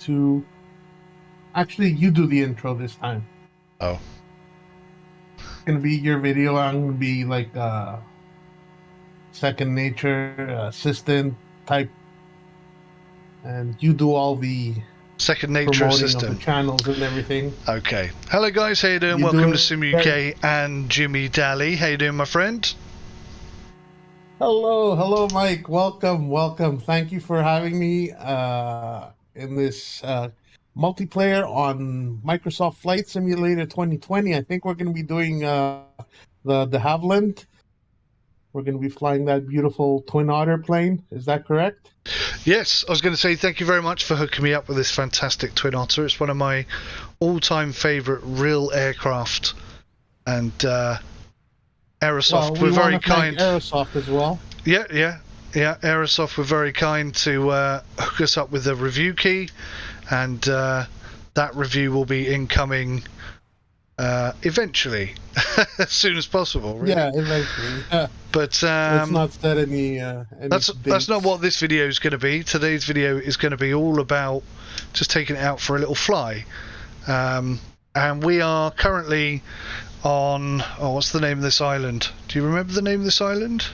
to... Actually, you do the intro this time. Oh. It's going to be your video. I'm going to be like second nature, assistant type. And you do all the second nature promoting assistant of the channels and everything. Okay. Hello guys, how you doing? You Welcome do to 𝗦𝘂𝗃𝗃 and Jimmy Dali. How you doing, my friend? Hello, Mike. Welcome. Thank you for having me in this multiplayer on Microsoft Flight Simulator 2020. I think we're going to be doing the 𝗦𝘂𝗃𝗃 𝗍𝗏. We're going to be flying that beautiful twin otter plane. Is that correct? Yes, I was going to say thank you very much for hooking me up with this fantastic twin otter. It's one of my all-time favourite real aircraft, and Aerosoft were very kind. Aerosoft as well. Yeah. Aerosoft were very kind to hook us up with a review key, and that review will be incoming eventually, as soon as possible. Really. Yeah, eventually. But let's not set any that's not what this video is going to be. Today's video is going to be all about just taking it out for a little fly, and we are currently on, what's the name of this island? Do you remember the name of this island?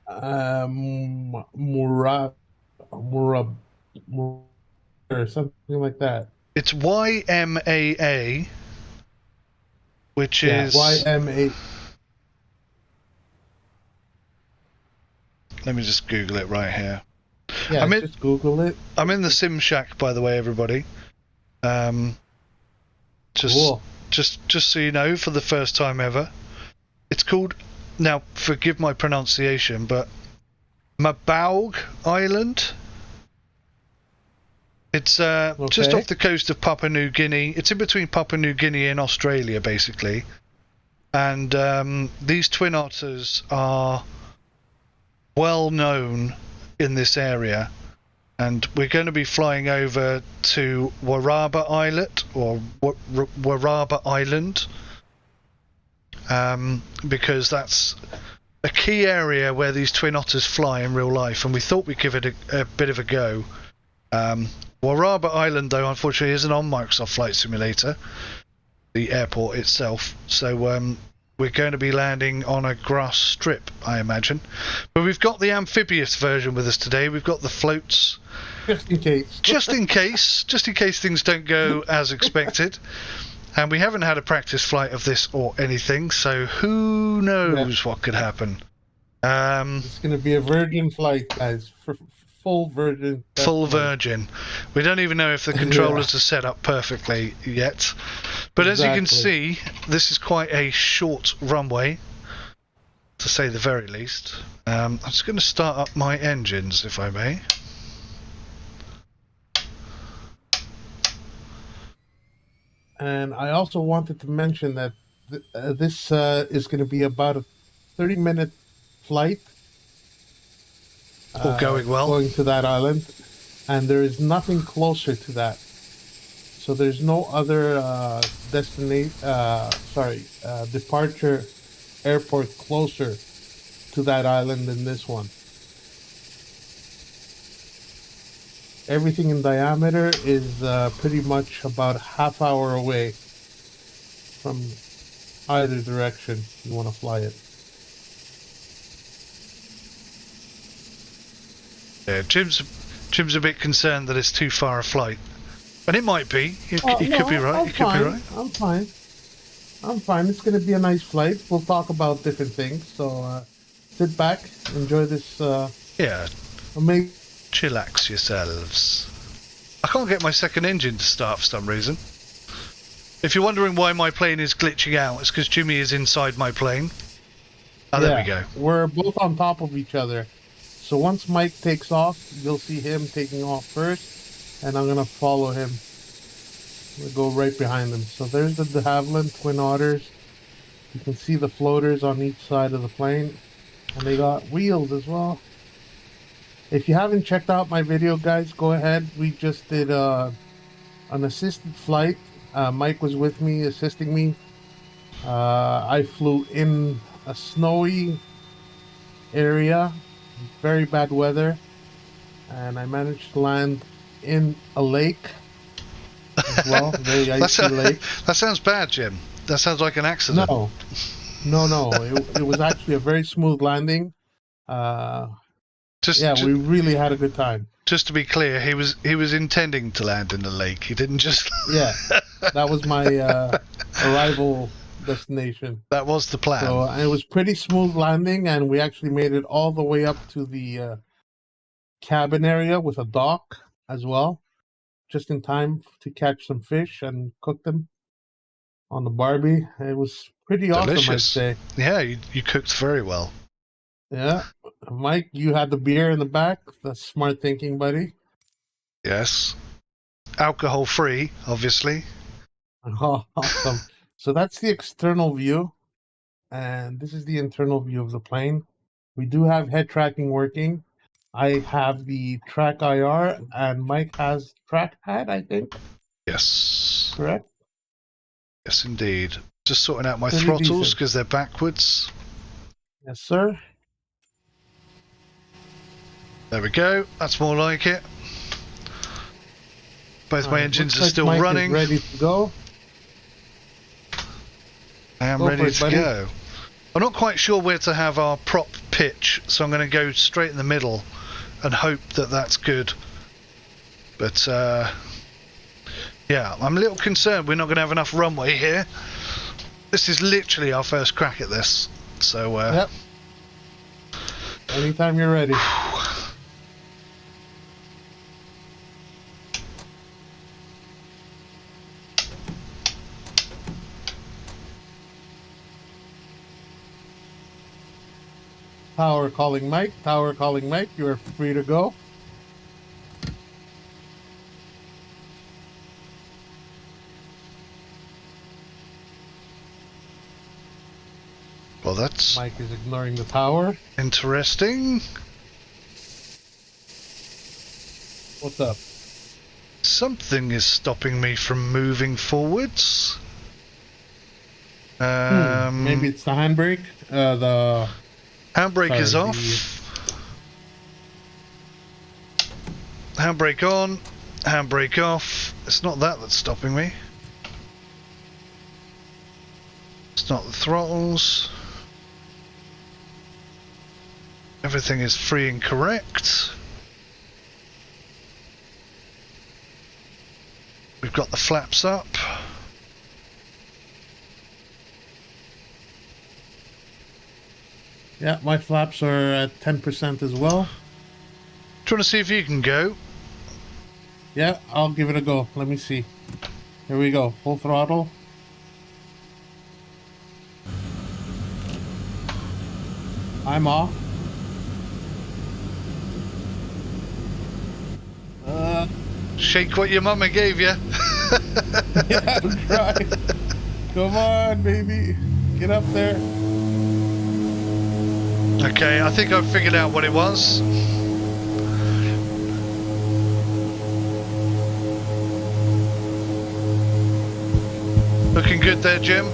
𝗦𝘂𝗯𝘀𝗃 or something like that. It's 𝗦𝘂𝗃𝗃, which is 𝗦𝘂𝗃𝗃. Let me just Google it right here. Yeah, just Google it. I'm in the Sim Shack, by the way, everybody. Cool. Just so you know, for the first time ever, it's called, now forgive my pronunciation, but 𝗦𝘂𝗃𝗃 Island. It's just off the coast of Papua New Guinea. It's in between Papua New Guinea and Australia, basically. And these twin otters are well known in this area, and we're going to be flying over to 𝗦𝘂𝗃𝗃 Islet, or 𝗦𝘂𝗃𝗃 Island, because that's a key area where these twin otters fly in real life, and we thought we'd give it a bit of a go. 𝗦𝘂𝗃𝗃 Island, though, unfortunately isn't on Microsoft Flight Simulator, the airport itself, so we're going to be landing on a grass strip, I imagine. But we've got the amphibious version with us today. We've got the floats. Just in case. Just in case things don't go as expected. And we haven't had a practice flight of this or anything, so who knows what could happen. It's going to be a virgin flight, guys. Full virgin. Full virgin. We don't even know if the controllers are set up perfectly yet. But as you can see, this is quite a short runway, to say the very least. I'm just going to start up my engines, if I may. And I also wanted to mention that this is going to be about a 30-minute flight. All going well. Going to that island, and there is nothing closer to that. So there's no other departure airport closer to that island than this one. Everything in diameter is pretty much about a half hour away from either direction you want to fly it. Yeah, Jim's a bit concerned that it's too far a flight, and it might be. It could be right. I'm fine. It's going to be a nice flight. We'll talk about different things. So sit back, enjoy this. Amazing. Chillax yourselves. I can't get my second engine to start for some reason. If you're wondering why my plane is glitching out, it's because Jimmy is inside my plane. Oh, there we go. We're both on top of each other. So once Mike takes off, you'll see him taking off first, and I'm going to follow him. We'll go right behind him. So there's the 𝗍𝗏 𝗍𝗏 twin otters. You can see the floaters on each side of the plane, and they got wheels as well. If you haven't checked out my video, guys, go ahead. We just did an assisted flight. Mike was with me, assisting me. I flew in a snowy area, very bad weather, and I managed to land in a lake as well. Very icy lake. That sounds bad, Jim. That sounds like an accident. No. It was actually a very smooth landing. We really had a good time. Just to be clear, he was intending to land in the lake. He didn't just. Yeah, that was my arrival destination. That was the plan. So it was pretty smooth landing, and we actually made it all the way up to the cabin area with a dock as well, just in time to catch some fish and cook them on the barbie. It was pretty awesome, I'd say. Yeah, you cooked very well. Yeah. Mike, you had the beer in the back. That's smart thinking, buddy. Yes. Alcohol-free, obviously. Oh, awesome. So that's the external view, and this is the internal view of the plane. We do have head tracking working. I have the track IR, and Mike has trackpad, I think. Yes. Correct? Yes, indeed. Just sorting out my Pretty throttles because they're backwards. Yes, sir. There we go. That's more like it. Both my engines are still Mike running. Is ready to go. I am ready to go. I'm not quite sure where to have our prop pitch, so I'm going to go straight in the middle and hope that that's good. But yeah, I'm a little concerned we're not going to have enough runway here. This is literally our first crack at this. So yep. Anytime you're ready. Tower calling Mike. Tower calling Mike. You are free to go. Well, that's... Mike is ignoring the tower. Interesting. What's up? Something is stopping me from moving forwards. Maybe it's the handbrake. The handbrake is off. Handbrake on. Handbrake off. It's not that that's stopping me. It's not the throttles. Everything is free and correct. We've got the flaps up. Yeah, my flaps are at 10% as well. Do you want to see if you can go? Yeah, I'll give it a go. Let me see. Here we go. Full throttle. I'm off. Shake what your mama gave you. Yeah, I'm trying. Come on, baby. Get up there. Okay, I think I've figured out what it was. Looking good there, Jim.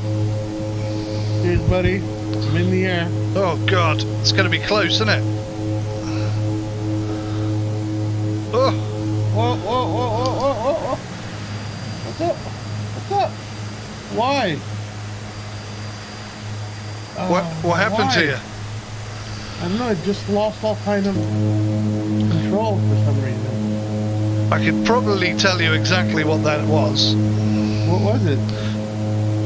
Cheers, buddy. I'm in the air. Oh God, it's going to be close, isn't it? Oh. Whoa, whoa, whoa, whoa, whoa, whoa, whoa. What's up? What's up? Why? What happened to you? I don't know, I just lost all kind of control for some reason. I could probably tell you exactly what that was. What was it?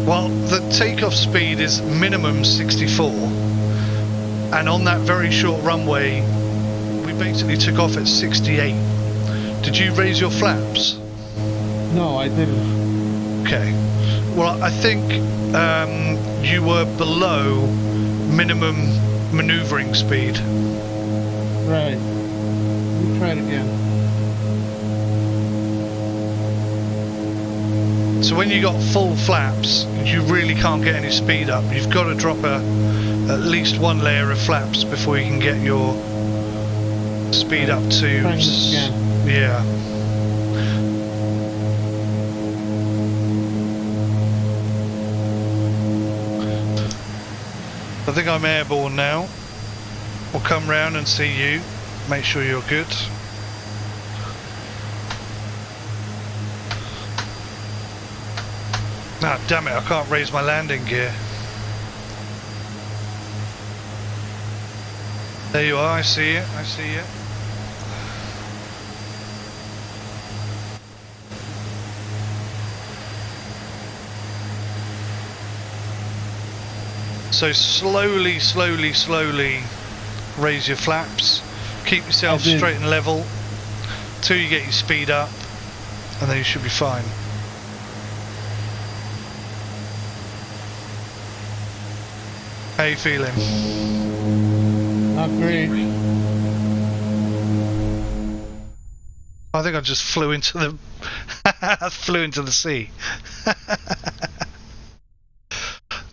Well, the takeoff speed is minimum 64, and on that very short runway, we basically took off at 68. Did you raise your flaps? No, I didn't. Okay. Well, I think you were below minimum maneuvering speed. Right. Let me try it again. So when you got full flaps, you really can't get any speed up. You've got to drop at least one layer of flaps before you can get your speed up to... Trying this again. Yeah. I think I'm airborne now. We'll come round and see you. Make sure you're good. Ah, damn it, I can't raise my landing gear. There you are, I see you, I see you. So slowly, slowly, slowly raise your flaps. Keep yourself straight and level till you get your speed up, and then you should be fine. How you feeling? Not great. I think I just flew into the flew into the sea.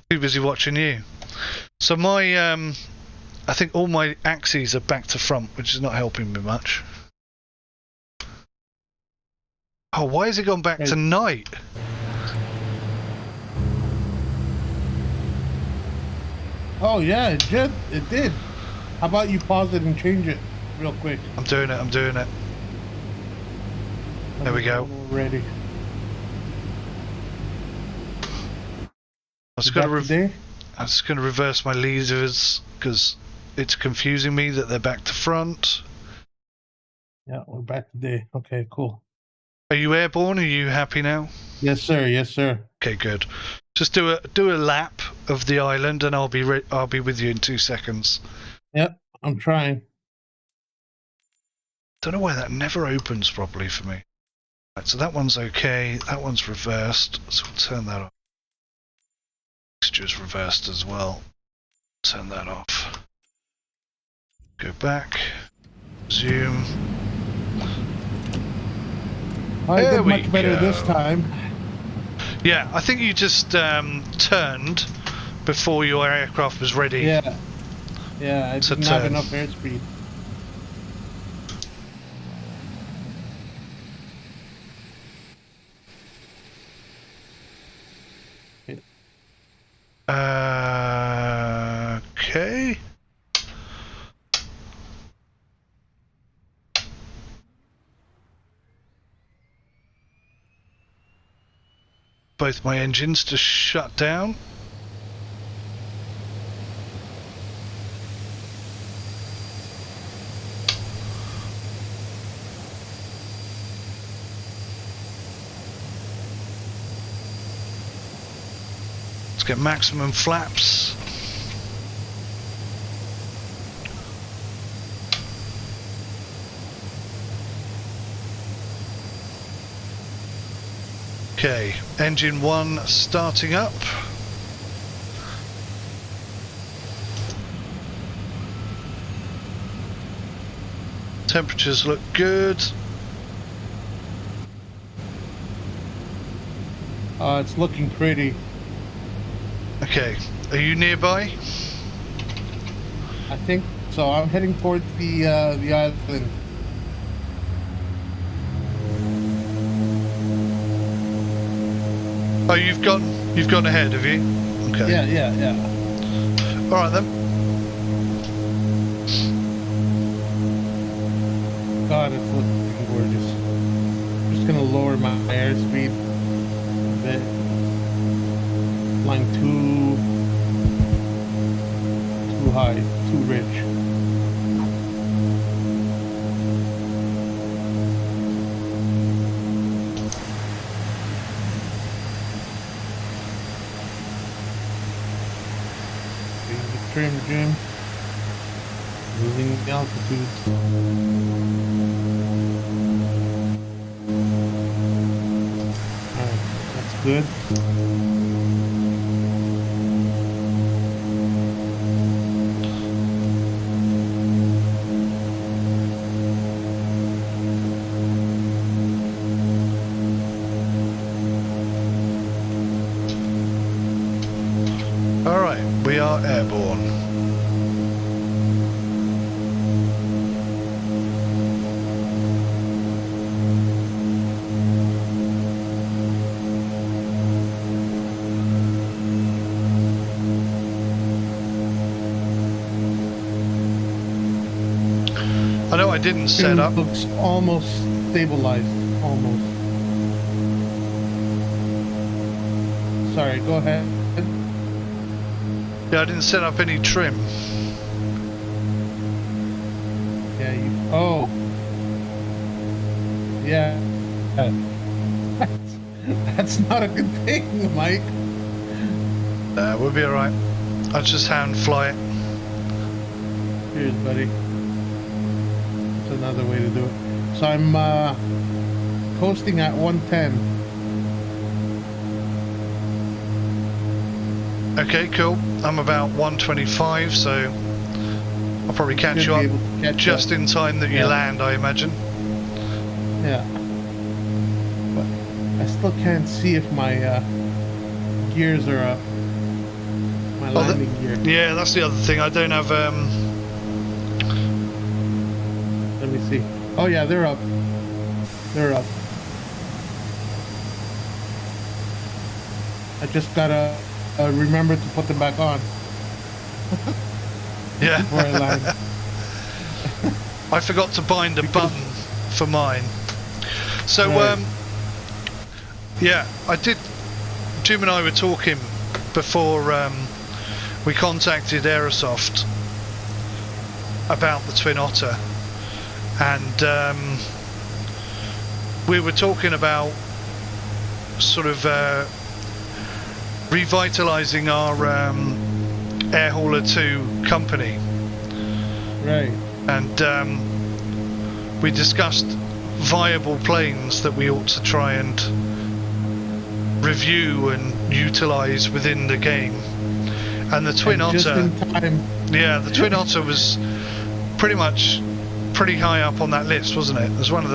Too busy watching you. So my I think all my axes are back to front, which is not helping me much. Oh, why has it gone back to night? Oh yeah, it did. It did. How about you pause it and change it real quick? I'm doing it. I'm doing it. There we go. Ready. I'm just going to reverse my leaders because it's confusing me that they're back to front. Yeah, we're back today. Okay, cool. Are you airborne? Are you happy now? Yes, sir. Yes, sir. Okay, good. Just do a lap of the island, and I'll be with you in 2 seconds. Yep, I'm trying. Don't know why that never opens properly for me. Right, so that one's okay. That one's reversed. So we'll turn that off. Mixture's reversed as well. Turn that off. Go back. Zoom. I did much better this time. Yeah, I think you just turned before your aircraft was ready. Yeah. Yeah, I didn't have enough airspeed. Okay. Both my engines to shut down. Let's get maximum flaps. Okay, engine 1 starting up. Temperatures look good. It's looking pretty. Okay, are you nearby? I think so. I'm heading towards the island. Oh, you've gone ahead, have you? Okay. Yeah. All right then. God, it's looking gorgeous. I'm just gonna lower my airspeed a bit. Flying too high, too rich. Trim, losing altitude. Alright, that's good. Alright, we are airborne. I know I didn't set up. Looks almost stabilized, almost. sorry, go ahead. Yeah, I didn't set up any trim. Yeah, you. Oh. Yeah. That's not a good thing, Mike. We'll be alright. I'll just hand fly it. Cheers, buddy. That's another way to do it. So I'm coasting at 110. Okay, cool. I'm about 125, so I'll probably catch you up just in time that you land, I imagine. Yeah. But I still can't see if my gears are up. My landing gear. Yeah, that's the other thing. I don't have... Let me see. Oh yeah, they're up. They're up. I just gotta remember to put them back on. Yeah. Before I land. I forgot to bind a button for mine. So, right. yeah, I did... Jim and I were talking before we contacted Aerosoft about the Twin Otter, and we were talking about sort of revitalizing our Air Hauler 2 company. Right. And we discussed viable planes that we ought to try and review and utilize within the game. And the Twin Otter, just in time. yeah, the Twin Otter was pretty much pretty high up on that list, wasn't it? It was one of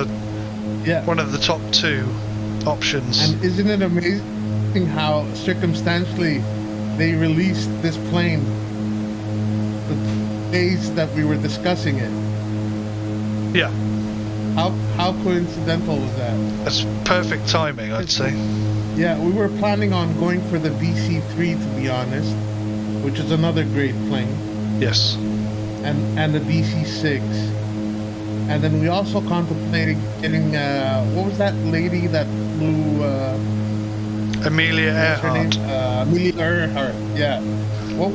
the top 2 options. And isn't it amazing how circumstantially they released this plane the days that we were discussing it? Yeah. How coincidental was that? That's perfect timing, I'd say. Yeah, we were planning on going for the DC-3, to be honest, which is another great plane. Yes. And the DC-6. And then we also contemplated getting, what was that lady that flew... Amelia Earhart. Amelia Earhart, yeah. What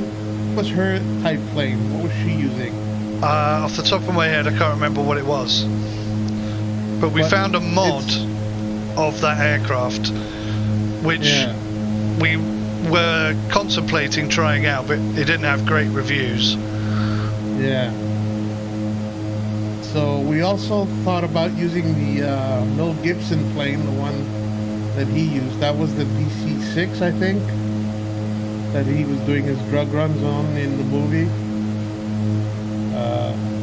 was her type plane? What was she using? Off the top of my head, I can't remember what it was. But we found a mod of that aircraft, which we were contemplating trying out, but it didn't have great reviews. Yeah. So we also thought about using the Mel Gibson plane, the one that he used. That was the DC-6, I think, that he was doing his drug runs on in the movie.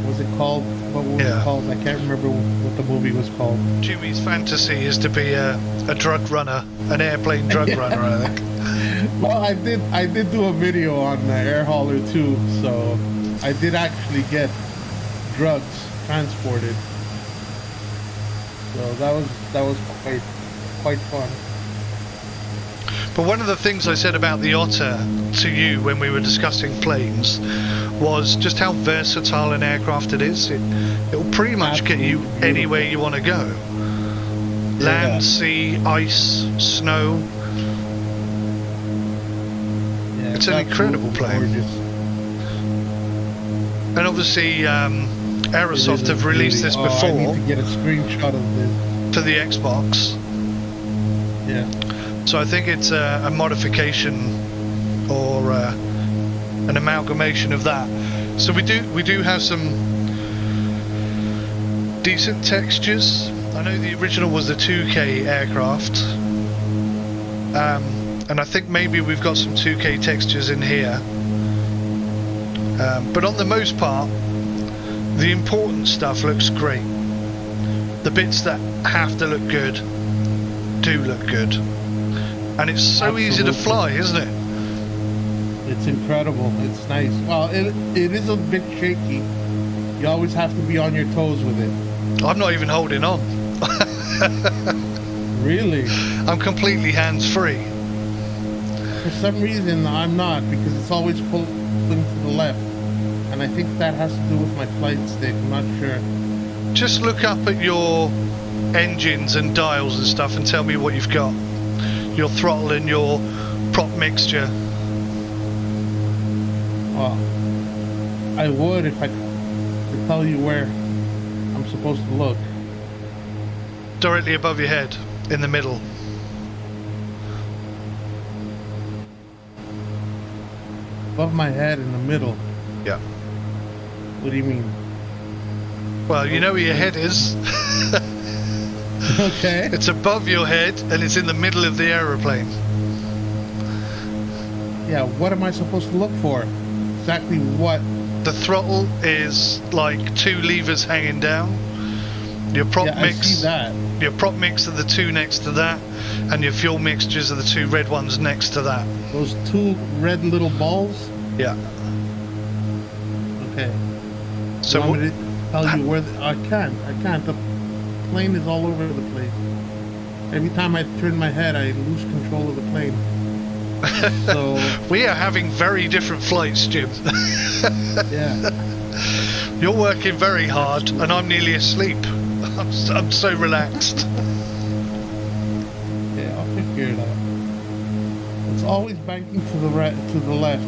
What was it called? What was it called? I can't remember what the movie was called. Jimmy's fantasy is to be a drug runner, an airplane drug runner, I think. Well, I did do a video on Air Hauler 2, so I did actually get drugs transported. So that was quite fun. But one of the things I said about the Otter to you when we were discussing planes was just how versatile an aircraft it is. It will pretty much get you anywhere you want to go. Land, sea, ice, snow. Yeah, it's an incredible plane. Gorgeous. And obviously Aerosoft have released this before. I need to get a screenshot of this. For the Xbox. Yeah. So I think it's a modification or an amalgamation of that. So we do have some decent textures. I know the original was the 2K aircraft, and I think maybe we've got some 2K textures in here. But on the most part, the important stuff looks great. The bits that have to look good do look good. And it's so easy to fly, isn't it? It's incredible. It's nice. Well, it is a bit shaky. You always have to be on your toes with it. I'm not even holding on. Really? I'm completely hands-free. For some reason, I'm not, because it's always pulling to the left. And I think that has to do with my flight stick. I'm not sure. Just look up at your engines and dials and stuff and tell me what you've got. Your throttle and your prop mixture? Well, I would if I could tell you where I'm supposed to look. Directly above your head, in the middle. Above my head in the middle. Yeah. What do you mean? Well, you know where your head is. Okay. It's above your head and it's in the middle of the aeroplane. Yeah, what am I supposed to look for? Exactly what? The throttle is like 2 levers hanging down. Your prop Yeah, mix. I see that. Your prop mix are the 2 next to that, and your fuel mixtures are the 2 red ones next to that. Those 2 red little balls? Yeah. Okay. So you want me to tell you where I can't. The plane is all over the place. Every time I turn my head, I lose control of the plane. So we are having very different flights, Jim. yeah. You're working very hard, and I'm nearly asleep. I'm so relaxed. Yeah, I'll figure it out. It's always banking to the right, to the left.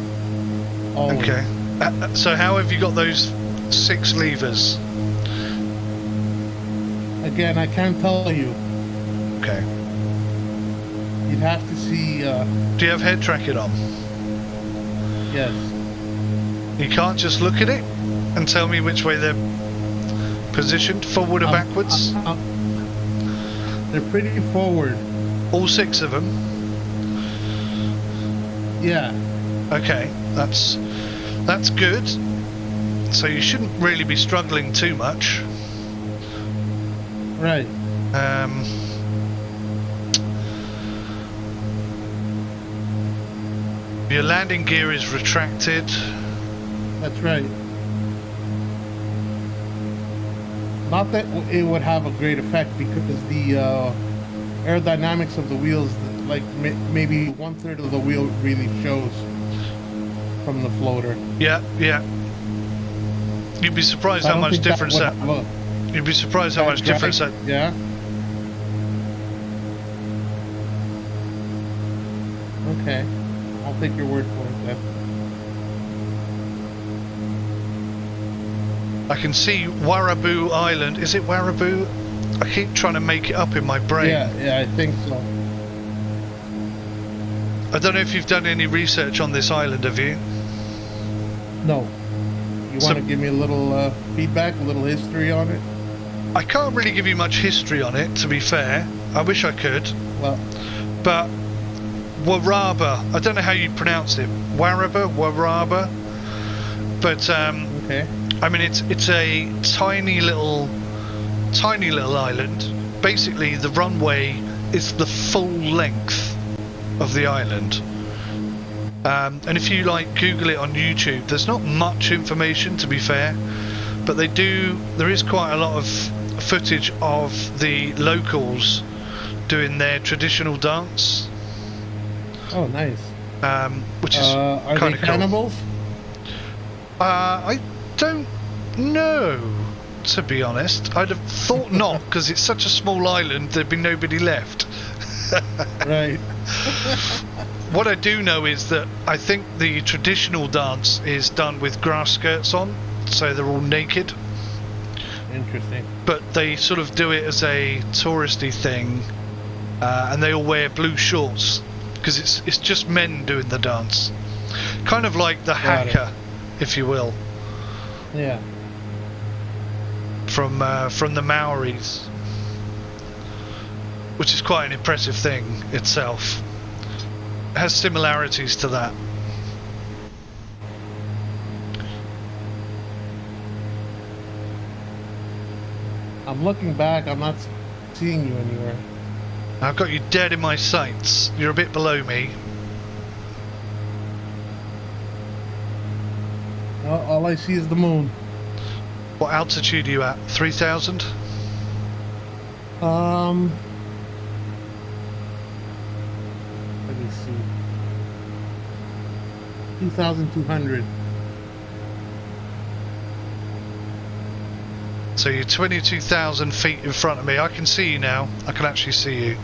Always. Okay. So how have you got those 6 levers? Again, I can't tell you. Okay. You'd have to see. Do you have head tracking on? Yes. You can't just look at it and tell me which way they're positioned, forward or backwards? They're pretty forward. All 6 of them? Yeah. Okay, that's good. So you shouldn't really be struggling too much. Right. Your landing gear is retracted. That's right. Not that it would have a great effect because the aerodynamics of the wheels, like maybe 1/3 of the wheel really shows from the floater. Yeah, yeah. You'd be surprised how much difference that. You'd be surprised how much difference that. Yeah. Okay, I'll take your word for it then. I can see Wadabo Island. Is it Wadabo? I keep trying to make it up in my brain. Yeah, I think so. I don't know if you've done any research on this island, have you? No. You want to give me a little feedback, a little history on it? I can't really give you much history on it, to be fair. I wish I could. Well, but Wadabo, I don't know how you pronounce it. Wadabo. But okay. I mean, it's a tiny little island. Basically, the runway is the full length of the island. And if you like Google it on YouTube, there's not much information, to be fair, but there is quite a lot of footage of the locals doing their traditional dance. Oh, nice. Which is are kind they of cool. cannibals? I don't know, to be honest. I'd have thought not, because it's such a small island, there'd be nobody left. Right. What I do know is that I think the traditional dance is done with grass skirts on, so they're all naked. Interesting. But they sort of do it as a touristy thing, and they all wear blue shorts, because it's just men doing the dance. Kind of like the haka, if you will. Yeah. From the Maoris, which is quite an impressive thing itself. It has similarities to that. I'm looking back, I'm not seeing you anywhere. I've got you dead in my sights. You're a bit below me. All I see is the moon. What altitude are you at? 3,000? Let me see. 2,200. So you're 22,000 feet in front of me. I can see you now. I can actually see you.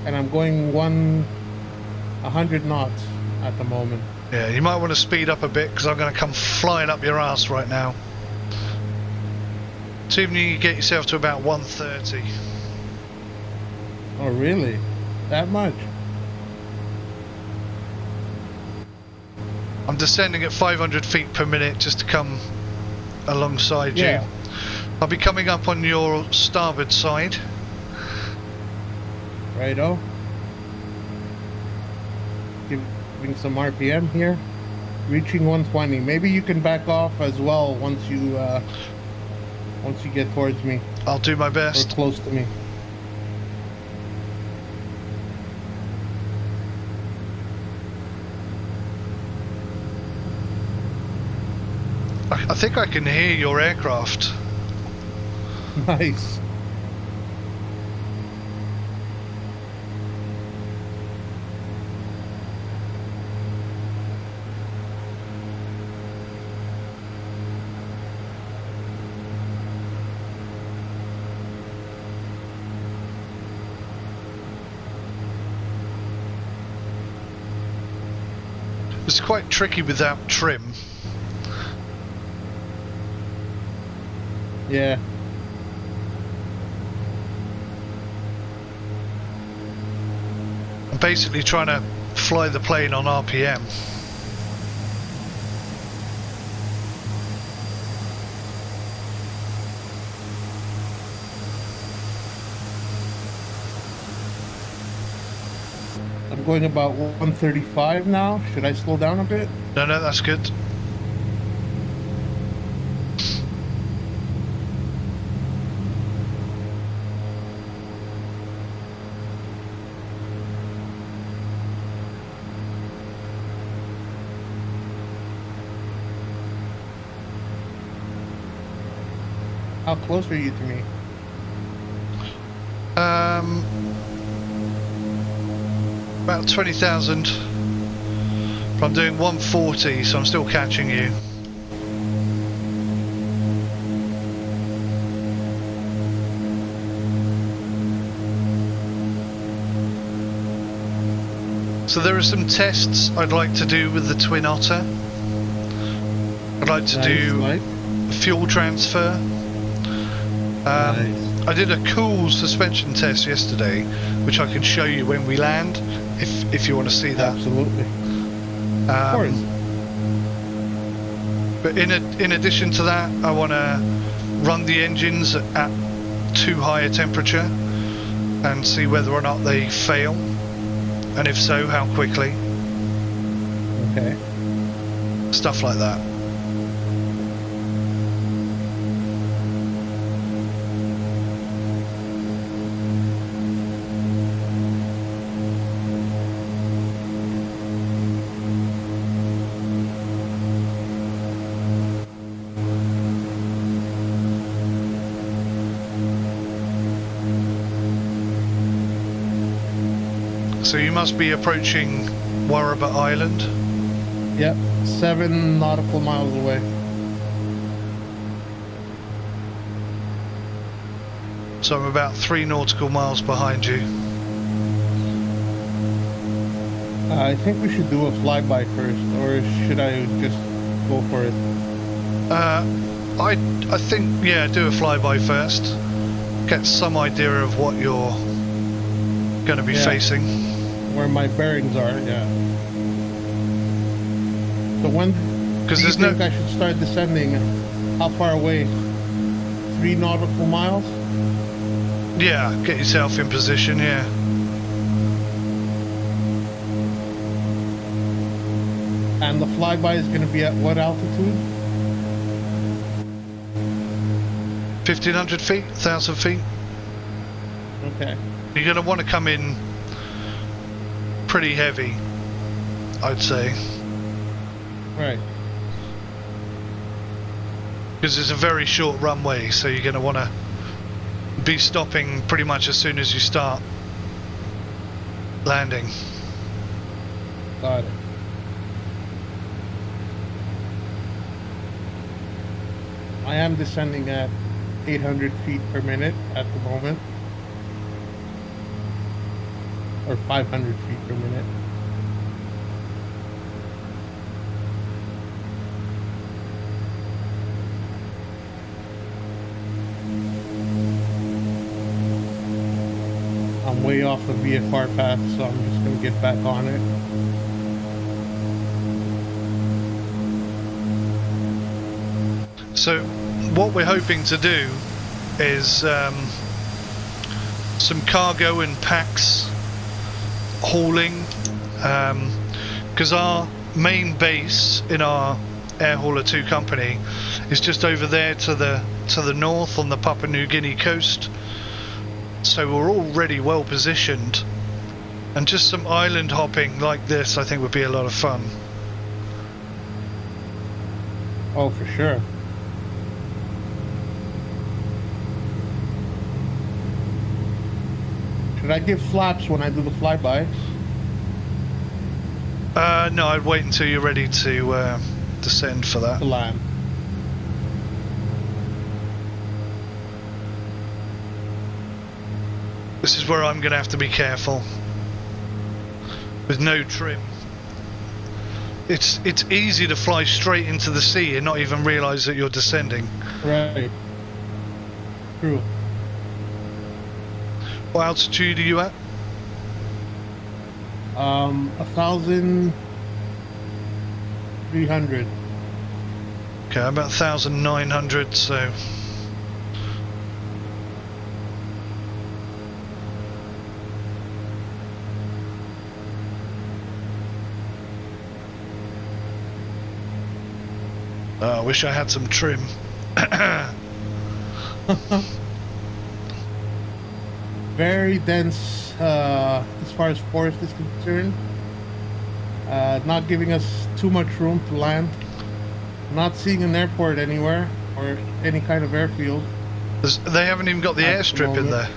and I'm going 100 knots at the moment. Yeah, you might want to speed up a bit because I'm going to come flying up your ass right now. See if you can get yourself to about 130. Oh, really? That much? I'm descending at 500 feet per minute just to come alongside you. I'll be coming up on your starboard side. Righto. Giving some RPM here. Reaching 120. Maybe you can back off as well once you get towards me. I'll do my best. Or close to me. I think I can hear your aircraft. Nice. It's quite tricky without trim. Yeah. I'm basically trying to fly the plane on RPM. I'm going about 135 now. Should I slow down a bit? No, that's good. How close are you to me? About 20,000. But I'm doing 140, so I'm still catching you. So there are some tests I'd like to do with the Twin Otter. I'd like to do fuel transfer. Nice. I did a cool suspension test yesterday, which I can show you when we land, if you want to see that. Absolutely. Of course. But in addition to that, I want to run the engines at too high a temperature and see whether or not they fail, and if so, how quickly. Okay. Stuff like that. So you must be approaching 𝗦𝘂𝗽𝗆 Island. Yep, 7 nautical miles away. So I'm about 3 nautical miles behind you. I think we should do a flyby first, or should I just go for it? I think, yeah, do a flyby first. Get some idea of what you're going to be facing. Where my bearings are, yeah. So when do you think I should start descending? How far away? 3 nautical miles? Yeah, get yourself in position, yeah. And the flyby is going to be at what altitude? 1,500 feet, 1,000 feet. Okay. You're going to want to come in pretty heavy, I'd say. Right. Because it's a very short runway, so you're going to want to be stopping pretty much as soon as you start landing. Got it. I am descending at 800 feet per minute at the moment. or 500 feet per minute. I'm way off the VFR path, so I'm just going to get back on it. So what we're hoping to do is some cargo and packs hauling, because our main base in our Air Hauler 2 company is just over there to the north on the Papua New Guinea coast. So we're already well positioned, and just some island hopping like this I think would be a lot of fun. Oh, for sure. Should I give flaps when I do the flyby? No, I'd wait until you're ready to descend for that. To land. This is where I'm going to have to be careful. With no trim. It's easy to fly straight into the sea and not even realise that you're descending. Right. True. What altitude are you at? 1,300. Okay, about 1,900, so... Oh, I wish I had some trim. Very dense as far as forest is concerned. Not giving us too much room to land. Not seeing an airport anywhere or any kind of airfield. They haven't even got the airstrip in there.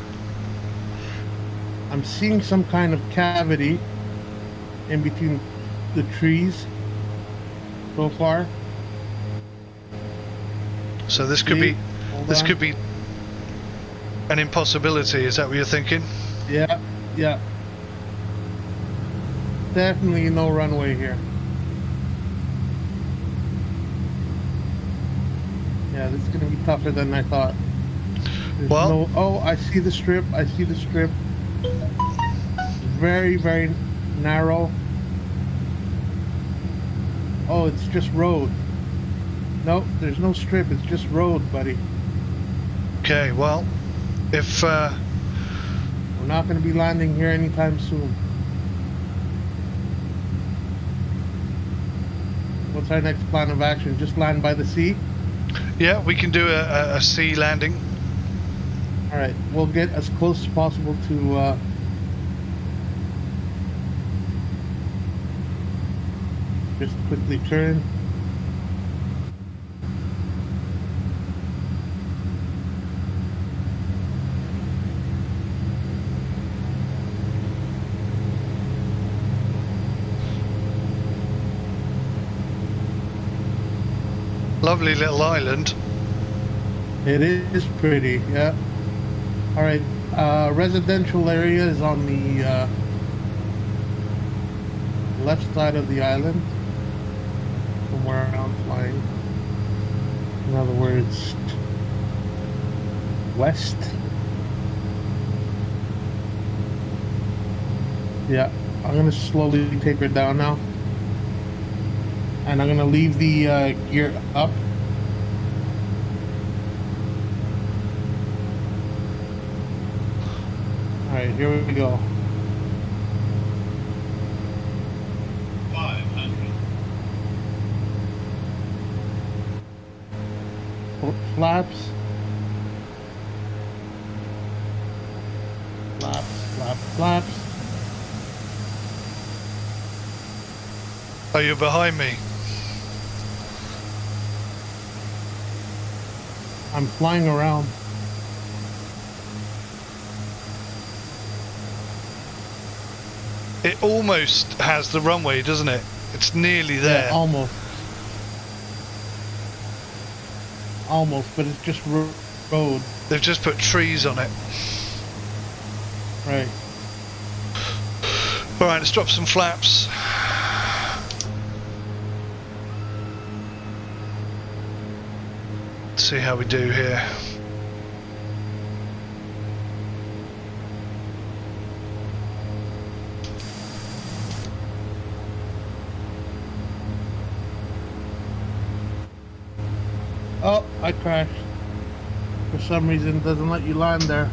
I'm seeing some kind of cavity in between the trees so far. So this could be an impossibility. Is that what you're thinking? Yeah, yeah. Definitely no runway here. Yeah, this is gonna be tougher than I thought. Well, oh, I see the strip. I see the strip. Very, very narrow. Oh, it's just road. Nope, there's no strip. It's just road, buddy. Okay, well, if we're not going to be landing here anytime soon. What's our next plan of action? Just land by the sea? Yeah, we can do a sea landing. All right, we'll get as close as possible to just quickly turn. Lovely little island. It is pretty, yeah. All right, residential area is on the left side of the island from where I'm flying. In other words, west. Yeah, I'm gonna slowly taper it down now. And I'm gonna leave the gear up. All right, here we go. 500. Flaps. Flaps, flaps, flaps. Oh, you're behind me. I'm flying around. It almost has the runway, doesn't it? It's nearly there. Yeah, almost. Almost, but it's just road. They've just put trees on it. Right. Right, let's drop some flaps. See how we do here. Oh, I crashed. For some reason, it doesn't let you land there.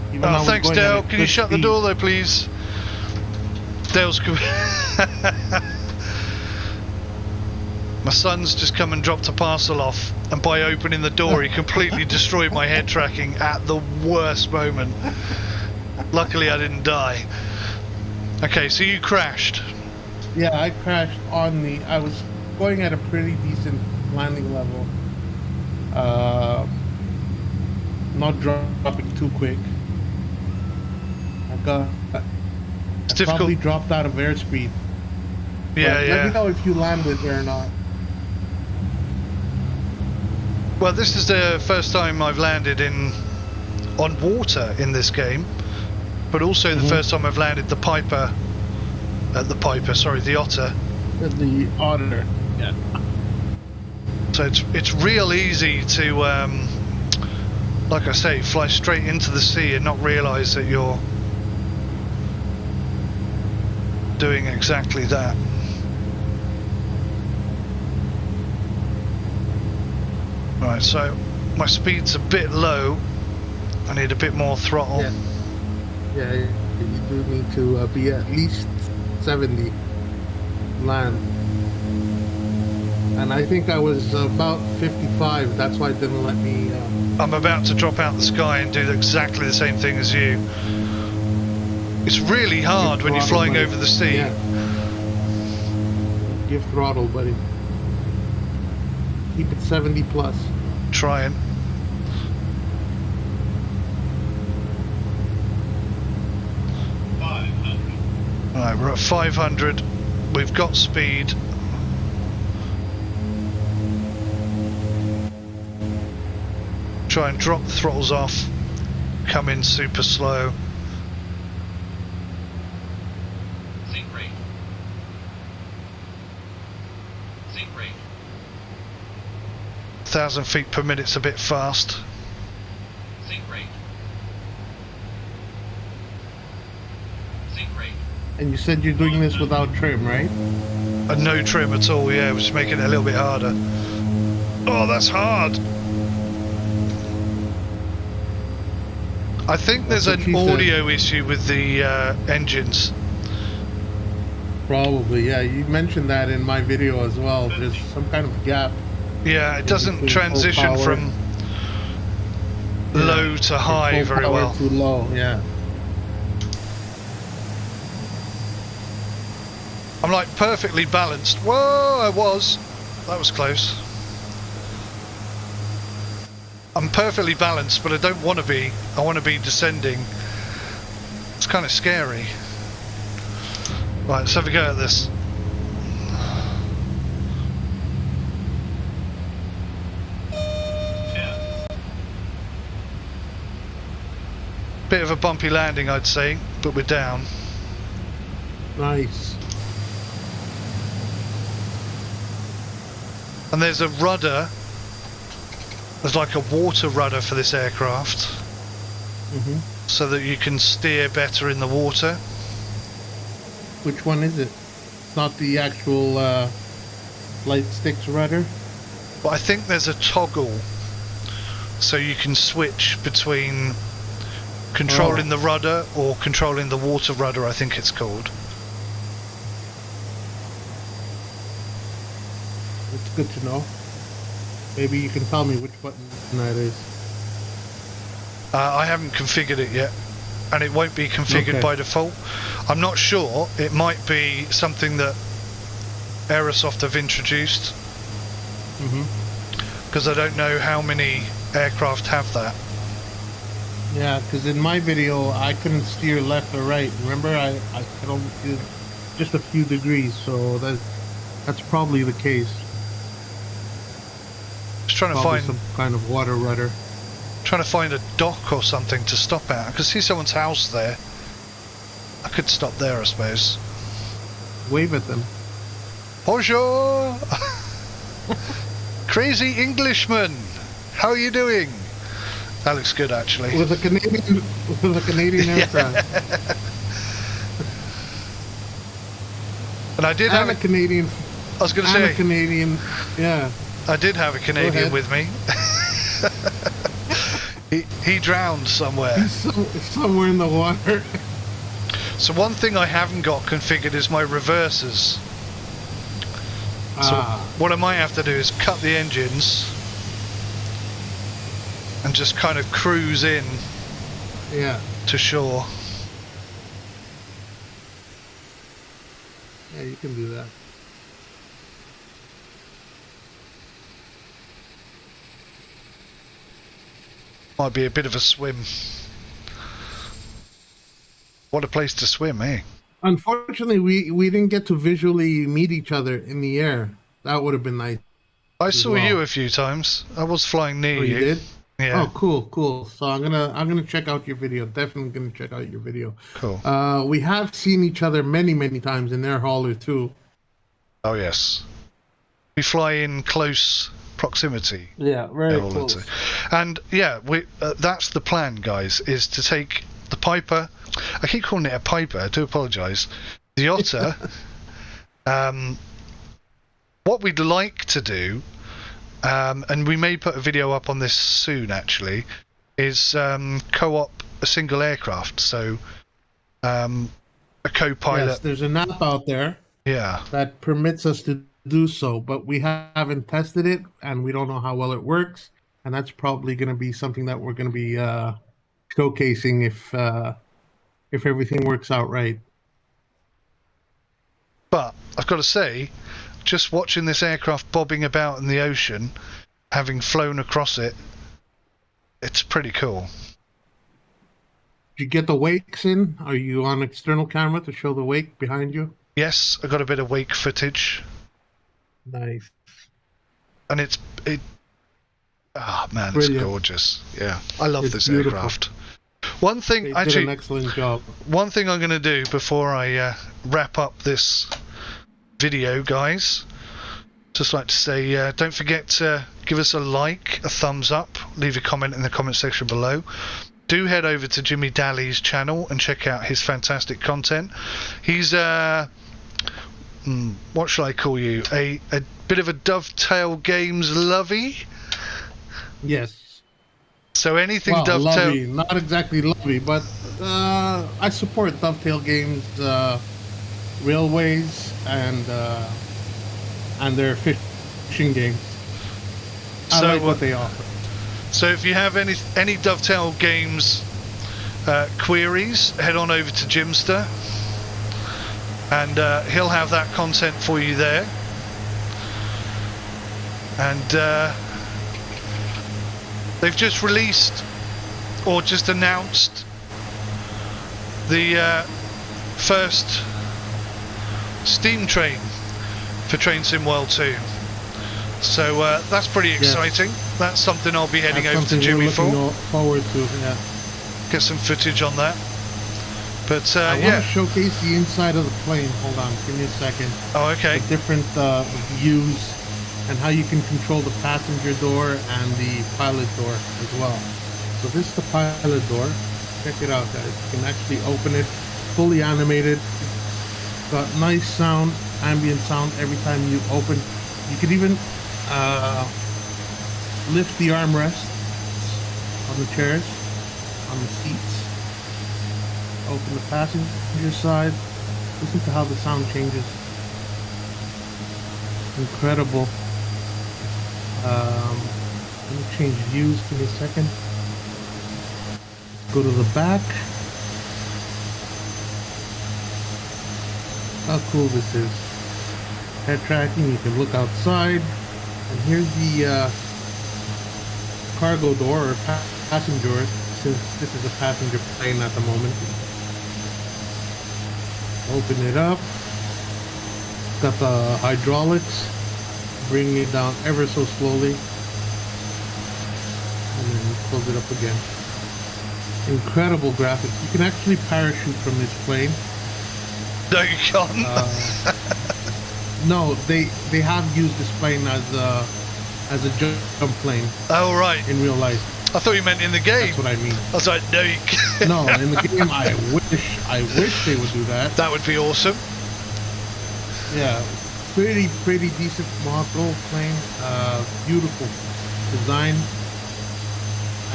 Even though I Oh, was thanks, going at Dale. a Can you good shut the speed. door though, please? Dale's. My son's just come and dropped a parcel off, and by opening the door, he completely destroyed my head tracking at the worst moment. Luckily, I didn't die. Okay, so you crashed. Yeah, I crashed on the... I was going at a pretty decent landing level. Not dropping too quick. It's I probably difficult. dropped out of airspeed. Yeah, But yeah. let me know if you landed there or not. Well, this is the first time I've landed on water in this game, but also the first time I've landed the Otter. The Otter. Yeah. So it's real easy to, like I say, fly straight into the sea and not realise that you're doing exactly that. Right, so my speed's a bit low. I need a bit more throttle. Yeah, you do need to be at least 70 land. And I think I was about 55. That's why it didn't let me... I'm about to drop out the sky and do exactly the same thing as you. It's really hard when you're flying over the sea. Yeah. Give throttle, buddy. Keep it 70 plus. Trying. Alright, we're at 500. We've got speed. Try and drop the throttles off. Come in super slow. Sink rate. Sink rate. 1,000 feet per minute's a bit fast. Sink rate. Sink rate. And you said you're doing this without trim, right? And no trim at all, yeah, which is making it a little bit harder. Oh, that's hard! I think there's That's an what she audio issue with the engines. Probably, yeah. You mentioned that in my video as well. There's some kind of gap. Yeah, it doesn't Full transition power. from low to high Full very power well. to low, yeah. I'm like perfectly balanced. Whoa, I was. That was close. I'm perfectly balanced, but I don't want to be. I want to be descending. It's kind of scary. Right, let's have a go at this. Bit of a bumpy landing, I'd say, but we're down. Nice. And there's a rudder. There's like a water rudder for this aircraft, so that you can steer better in the water. Which one is it? Not the actual flight sticks rudder? But I think there's a toggle, so you can switch between controlling the rudder or controlling the water rudder, I think it's called. It's good to know. Maybe you can tell me which button that is. I haven't configured it yet, and it won't be configured by default. I'm not sure. It might be something that Aerosoft have introduced, because I don't know how many aircraft have that. Yeah, because in my video I couldn't steer left or right. Remember, I could only do just a few degrees, so that's probably the case. Just trying to Probably find some kind of water rudder. trying to find a dock or something to stop at. I can see someone's house there. I could stop there, I suppose. Wave at them. Bonjour! Crazy Englishman! How are you doing? That looks good, actually. With a Canadian aircraft. And I did have a Canadian. I was going to say. A Canadian. Yeah. I did have a Canadian with me. he drowned somewhere. He's somewhere in the water. So one thing I haven't got configured is my reversers. So what I might have to do is cut the engines and just kind of cruise in to shore. Yeah, you can do that. Might be a bit of a swim. What a place to swim, eh? Unfortunately, we didn't get to visually meet each other in the air. That would have been nice. I saw you a few times. I was flying near you. You did? Yeah. Oh, cool. So I'm gonna check out your video. Definitely gonna check out your video. Cool. We have seen each other many times in air hauler too. Oh yes. We fly in close proximity. Yeah, very close. And yeah, that's the plan, guys, is to take the Piper. I keep calling it a Piper, I do apologise. The Otter. What we'd like to do, and we may put a video up on this soon actually, is co-op a single aircraft. So a co-pilot. Yes, there's an app out there. Yeah. That permits us to do so, but we haven't tested it and we don't know how well it works. And that's probably going to be something that we're going to be showcasing if everything works out right. But I've got to say, just watching this aircraft bobbing about in the ocean, having flown across it, it's pretty cool. Did you get the wakes in? Are you on external camera to show the wake behind you? Yes, I got a bit of wake footage. Nice. And it's Brilliant. it's gorgeous. Yeah, I love this beautiful. aircraft. One thing, They actually, did an excellent job. One thing I'm going to do before I wrap up this video, guys, just like to say, don't forget to give us a like, a thumbs up, leave a comment in the comment section below. Do head over to Jimmy Dali's channel and check out his fantastic content. He's what shall I call you? A bit of a Dovetail Games lovey. Yes. So anything Dovetail, Dovetail, not exactly lovey, but I support Dovetail Games, railways, and their fishing games. I like what they offer. So if you have any Dovetail Games queries, head on over to Jimster, and he'll have that content for you there. And they've just released, or just announced, the first steam train for Train Sim World 2. So that's pretty exciting. Yes. That's something I'll be heading over to Jimmy for. Forward to, yeah. Get some footage on that. But I want to showcase the inside of the plane. Hold on, give me a second. Oh, okay. The different views and how you can control the passenger door and the pilot door as well. So this is the pilot door. Check it out, guys. You can actually open it, fully animated. Got nice sound, ambient sound every time you open. You could even lift the armrests on the chairs, on the seats. Open the passenger side. Listen to how the sound changes. Incredible. Let me change views. Give me a second. Go to the back. How cool this is. Head tracking, you can look outside. And here's the cargo door or passenger door, since this is a passenger plane at the moment. Open it up. Got the hydraulics, bringing it down ever so slowly. And then close it up again. Incredible graphics. You can actually parachute from this plane. No, you can't. No, they have used this plane as a jump plane Oh, right. in real life. I thought you meant in the game. That's what I mean. I was like, no, you can't. No, in the game, I wish they would do that. That would be awesome. Yeah, pretty decent model plane. Beautiful design,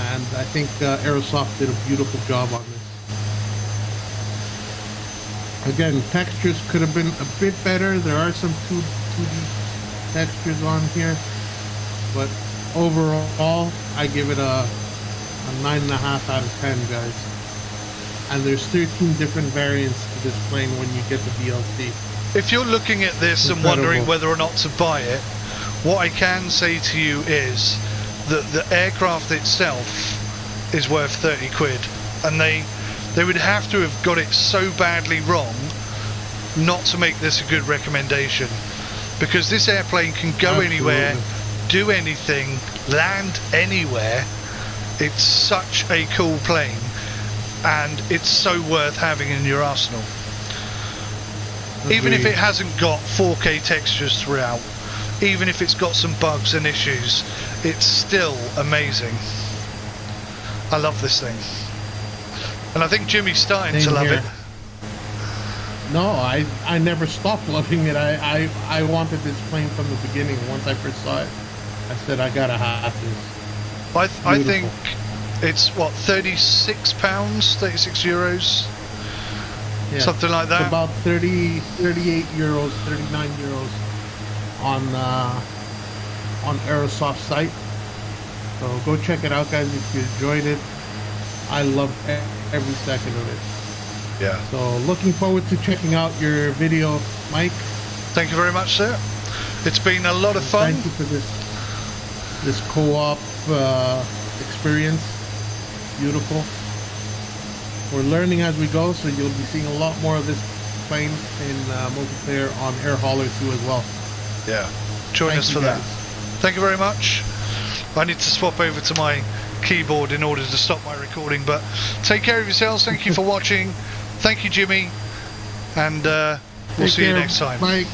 and I think Aerosoft did a beautiful job on this. Again, textures could have been a bit better. There are some 2D textures on here, but overall, I give it a 9.5 out of 10, guys. And there's 13 different variants to this plane when you get the DLC. If you're looking at this and wondering whether or not to buy it, what I can say to you is that the aircraft itself is worth 30 quid, and they would have to have got it so badly wrong not to make this a good recommendation, because this airplane can go anywhere, do anything, land anywhere. It's such a cool plane, and it's so worth having in your arsenal. Even if it hasn't got 4K textures throughout, even if it's got some bugs and issues, it's still amazing. I love this thing. And I think Jimmy's starting to love it. No, I never stopped loving it. I wanted this plane from the beginning. Once I first saw it, I said I gotta have this. I think it's what, £36, €36, yeah, something like that. It's about 38 euros, 39 euros on Aerosoft site. So go check it out, guys, if you enjoyed it. I loved every second of it. Yeah. So looking forward to checking out your video, Mike. Thank you very much, sir. It's been a lot of fun. Thank you for this co-op experience. Beautiful. We're learning as we go, so you'll be seeing a lot more of this plane in multiplayer on Air Hauler 2 as well. Yeah. Join us for that. Thank you very much. I need to swap over to my keyboard in order to stop my recording, but take care of yourselves. Thank you for watching. Thank you, Jimmy, and we'll see you next time. Mike.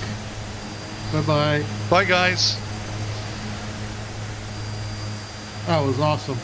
Bye-bye. Bye, guys. That was awesome.